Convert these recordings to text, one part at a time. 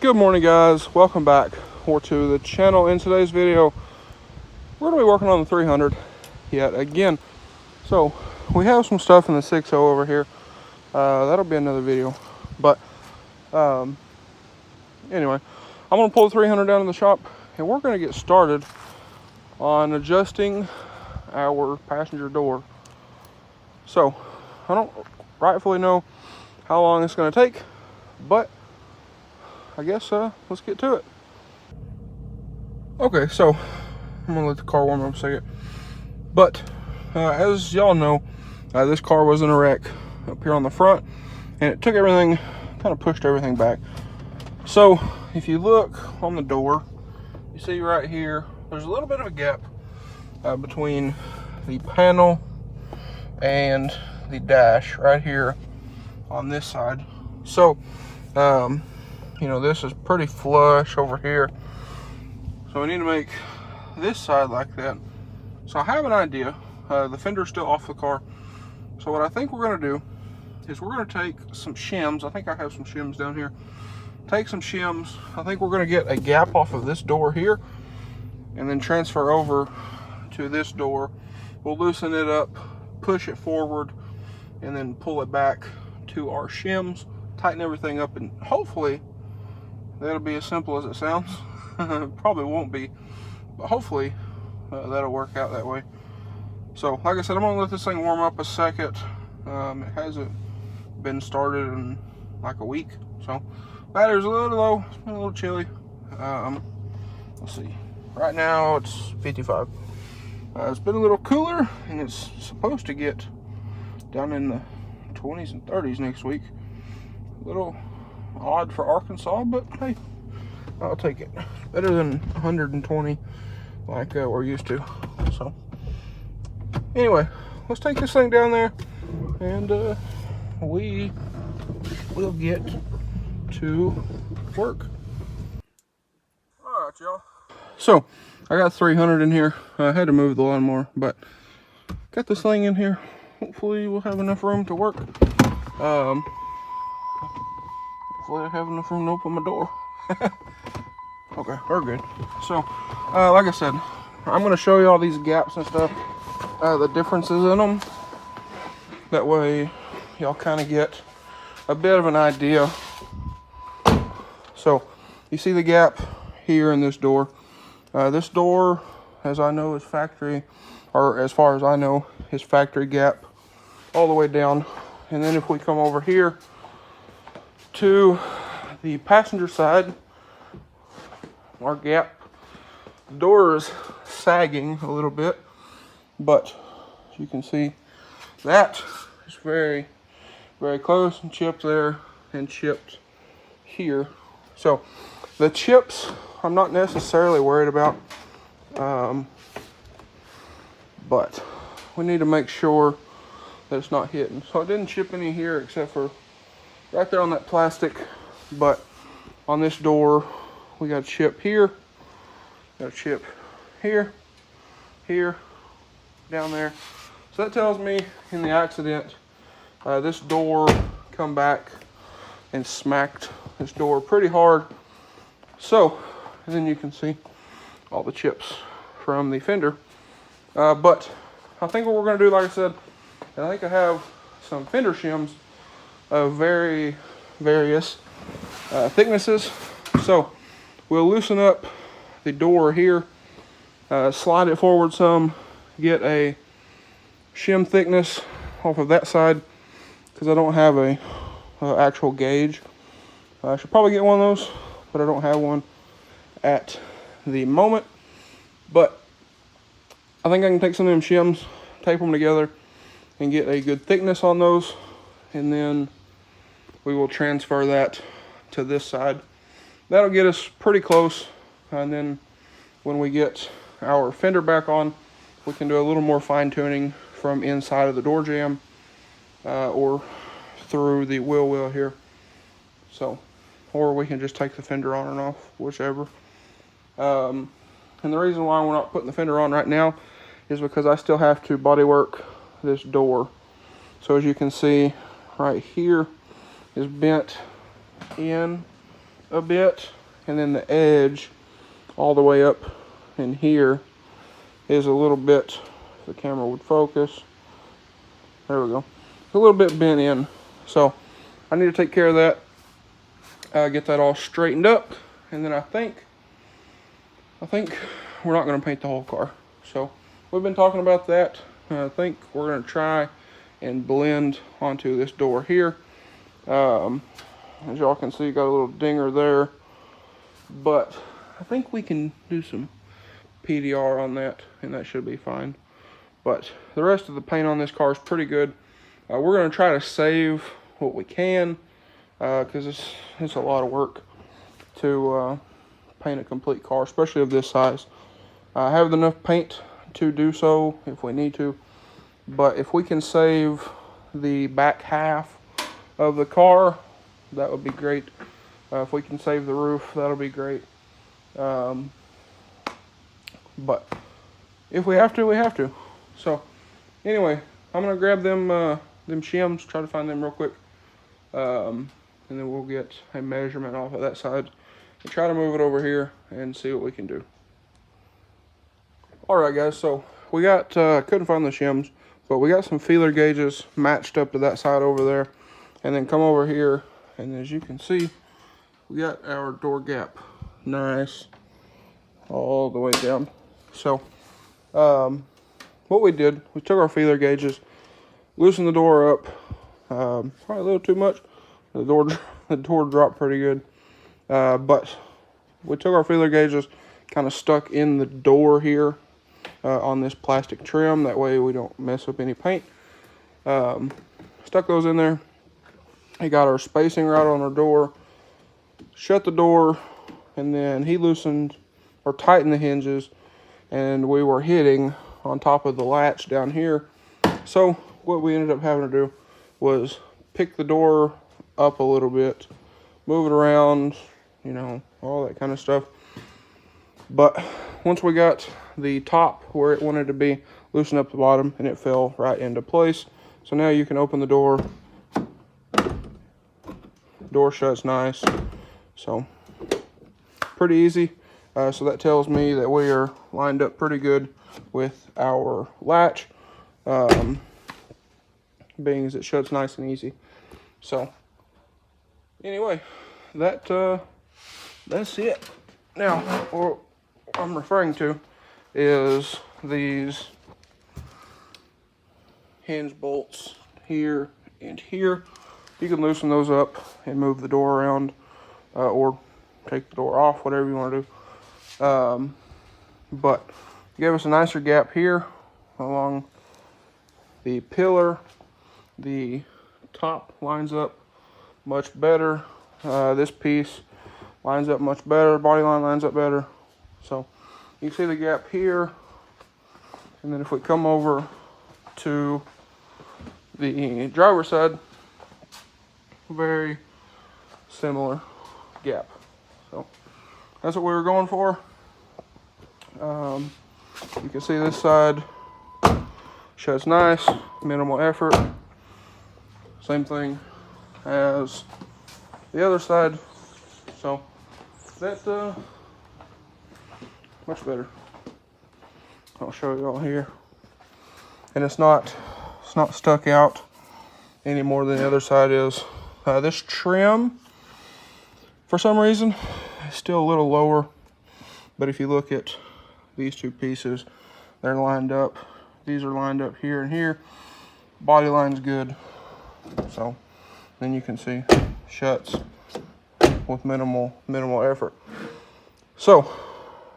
Good morning, guys. Welcome back to the channel. In today's video, we're going to be working on the 300 yet again. So we have some stuff in the 6.0 over here. That'll be another video. But anyway, I'm going to pull the 300 down in the shop, and we're going to get started on adjusting our passenger door. So I don't rightfully know how long it's going to take, but I guess let's get to it. Okay, so I'm gonna let the car warm up a second. But as y'all know, this car was in a wreck up here on the front, and it took everything, kind of pushed everything back. So if you look on the door, you see right here, there's a little bit of a gap between the panel and the dash right here on this side. So you know, this is pretty flush over here, so we need to make this side like that. So I have an idea. The fender's still off the car, so what I think we're going to do is we're going to take some shims. I think I have some shims down here. Take some shims. I think we're going to get a gap off of this door here and then transfer over to this door. We'll loosen it up, push it forward, and then pull it back to our shims, tighten everything up, and hopefully that'll be as simple as it sounds. Probably won't be, but hopefully that'll work out that way. So like I said, I'm gonna let this thing warm up a second. It hasn't been started in like a week, so battery's a little low. It's been a little chilly. Let's see, right now it's 55. It's been a little cooler, and it's supposed to get down in the 20s and 30s next week. A little odd for Arkansas, but hey, I'll take it. Better than 120 like we're used to. So anyway, let's take this thing down there, and we will get to work. All right, y'all. So I got 300 in here. I had to move the lawnmower, but got this thing in here. Hopefully we'll have enough room to work. Hopefully I have enough room to open my door. Okay, we're good. So, like I said, I'm going to show you all these gaps and stuff, the differences in them. That way, y'all kind of get a bit of an idea. So, you see the gap here in this door. This door, as I know, is factory, or as far as I know, is factory gap all the way down. And then if we come over here to the passenger side, our gap, the door is sagging a little bit, but as you can see, that is very, very close, and chipped there and chipped here. So the chips I'm not necessarily worried about, but we need to make sure that it's not hitting. So I didn't chip any here except for right there on that plastic, but on this door we got a chip here, got a chip here, here, down there. So that tells me in the accident, this door come back and smacked this door pretty hard. So, and then you can see all the chips from the fender. But I think what we're going to do, like I said, I think I have some fender shims of various thicknesses. So we'll loosen up the door here, slide it forward some, get a shim thickness off of that side, because I don't have a actual gauge. I should probably get one of those, but I don't have one at the moment. But I think I can take some of them shims, tape them together, and get a good thickness on those, and then we will transfer that to this side. That'll get us pretty close, and then when we get our fender back on, we can do a little more fine-tuning from inside of the door jamb or through the wheel well here. So, or we can just take the fender on and off, whichever. And the reason why we're not putting the fender on right now is because I still have to bodywork this door. So as you can see, right here is bent in a bit, and then the edge all the way up in here is a little bit, if the camera would focus, there we go, a little bit bent in. So I need to take care of that, get that all straightened up, and then I think we're not going to paint the whole car. So we've been talking about that. I think we're going to try and blend onto this door here. As y'all can see, got a little dinger there, but I think we can do some PDR on that, and that should be fine. But the rest of the paint on this car is pretty good. We're going to try to save what we can, because it's a lot of work to paint a complete car, especially of this size. I have enough paint to do so if we need to, but if we can save the back half of the car, that would be great. If we can save the roof, that'll be great. But if we have to, we have to. So anyway, I'm gonna grab them shims, try to find them real quick, and then we'll get a measurement off of that side and try to move it over here and see what we can do. All right, guys. So we got couldn't find the shims, but we got some feeler gauges matched up to that side over there, and then come over here, and as you can see, we got our door gap nice all the way down. So what we did, we took our feeler gauges, loosened the door up, probably a little too much. The door dropped pretty good, but we took our feeler gauges, kind of stuck in the door here on this plastic trim. That way we don't mess up any paint. Stuck those in there. He got our spacing right on our door, shut the door, and then he loosened or tightened the hinges, and we were hitting on top of the latch down here. So what we ended up having to do was pick the door up a little bit, move it around, you know, all that kind of stuff. But once we got the top where it wanted to be, loosened up the bottom, and it fell right into place. So now you can open the door. Door shuts nice. So pretty easy. So that tells me that we are lined up pretty good with our latch, being as it shuts nice and easy. So anyway, that's it. Now, what I'm referring to is these hinge bolts here and here. You can loosen those up and move the door around, or take the door off, whatever you want to do. But give us a nicer gap here along the pillar. The top lines up much better. This piece lines up much better. Body line lines up better. So you can see the gap here. And then if we come over to the driver's side, very similar gap. So that's what we were going for. You can see this side shuts nice, minimal effort. Same thing as the other side. So that much better. I'll show you all here. And it's not stuck out any more than the other side is. This trim, for some reason, is still a little lower. But if you look at these two pieces, they're lined up. These are lined up here and here. Body line's good. So then you can see shuts with minimal effort. So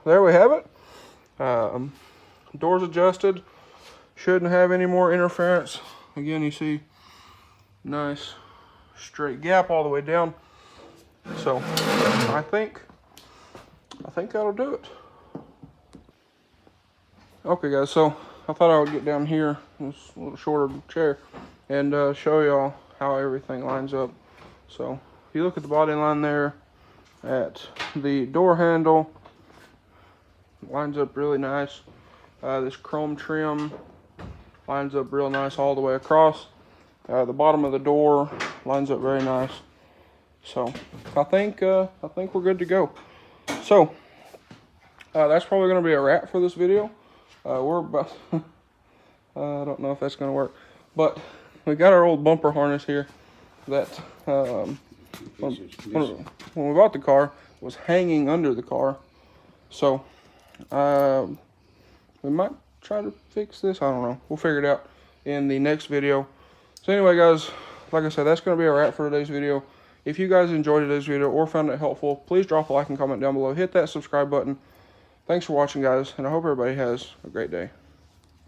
there we have it. Doors adjusted. Shouldn't have any more interference. Again, you see nice straight gap all the way down. So I think that'll do it. Okay, guys, so I thought I would get down here, this little shorter chair, and show y'all how everything lines up. So if you look at the body line there at the door handle, it lines up really nice. This chrome trim lines up real nice all the way across. The bottom of the door lines up very nice. So I think we're good to go. So that's probably going to be a wrap for this video. We're about I don't know if that's going to work, but we got our old bumper harness here that when we bought the car was hanging under the car. So we might try to fix this. I don't know. We'll figure it out in the next video. So anyway, guys, like I said, that's going to be a wrap for today's video. If you guys enjoyed today's video or found it helpful, please drop a like and comment down below. Hit that subscribe button. Thanks for watching, guys, and I hope everybody has a great day.